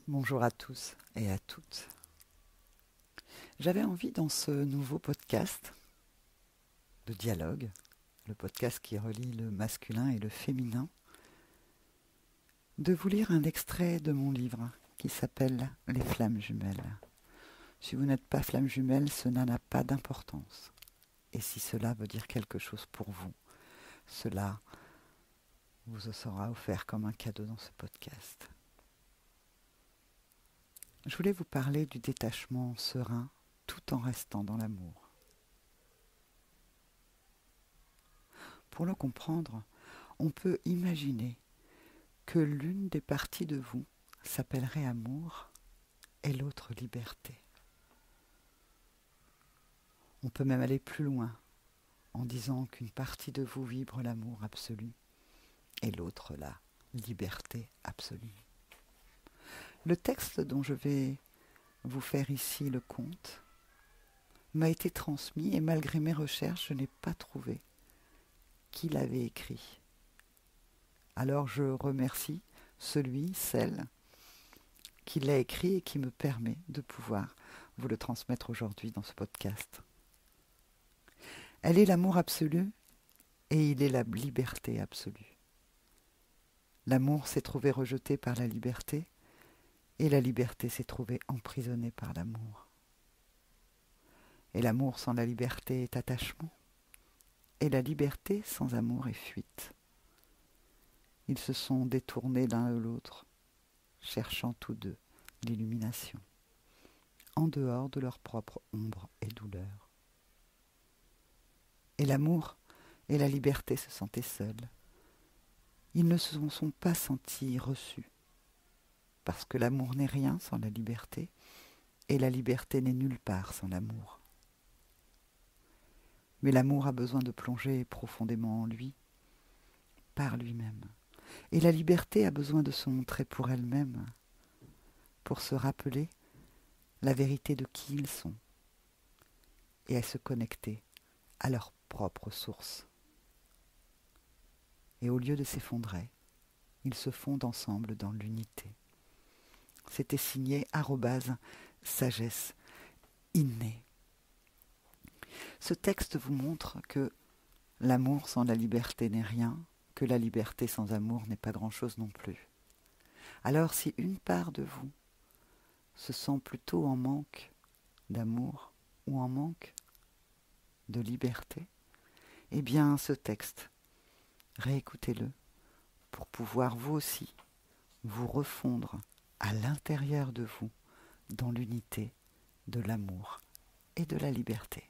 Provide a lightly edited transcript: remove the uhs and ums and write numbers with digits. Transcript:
Bonjour à tous et à toutes. J'avais envie dans ce nouveau podcast de dialogue, le podcast qui relie le masculin et le féminin, de vous lire un extrait de mon livre qui s'appelle Les flammes jumelles. Si vous n'êtes pas flamme jumelle, cela n'a pas d'importance. Et si cela veut dire quelque chose pour vous, cela vous sera offert comme un cadeau dans ce podcast. Je voulais vous parler du détachement serein tout en restant dans l'amour. Pour le comprendre, on peut imaginer que l'une des parties de vous s'appellerait amour et l'autre liberté. On peut même aller plus loin en disant qu'une partie de vous vibre l'amour absolu et l'autre la liberté absolue. Le texte dont je vais vous faire ici le conte m'a été transmis et malgré mes recherches, je n'ai pas trouvé qui l'avait écrit. Alors je remercie celui, celle qui l'a écrit et qui me permet de pouvoir vous le transmettre aujourd'hui dans ce podcast. Elle est l'amour absolu et il est la liberté absolue. L'amour s'est trouvé rejeté par la liberté et la liberté s'est trouvée emprisonnée par l'amour. Et l'amour sans la liberté est attachement et la liberté sans amour est fuite. Ils se sont détournés l'un de l'autre, cherchant tous deux l'illumination, en dehors de leur propre ombre et douleur. Et l'amour et la liberté se sentaient seuls. Ils ne se sont pas sentis reçus, parce que l'amour n'est rien sans la liberté, et la liberté n'est nulle part sans l'amour. Mais l'amour a besoin de plonger profondément en lui, par lui-même. Et la liberté a besoin de se montrer pour elle-même, pour se rappeler la vérité de qui ils sont, et à se connecter à leur propre source. Et au lieu de s'effondrer, ils se fondent ensemble dans l'unité. C'était signé @sagesse innée. Ce texte vous montre que l'amour sans la liberté n'est rien, que la liberté sans amour n'est pas grand-chose non plus. Alors si une part de vous se sent plutôt en manque d'amour ou en manque de liberté, eh bien ce texte, réécoutez-le pour pouvoir vous aussi vous refondre à l'intérieur de vous dans l'unité de l'amour et de la liberté.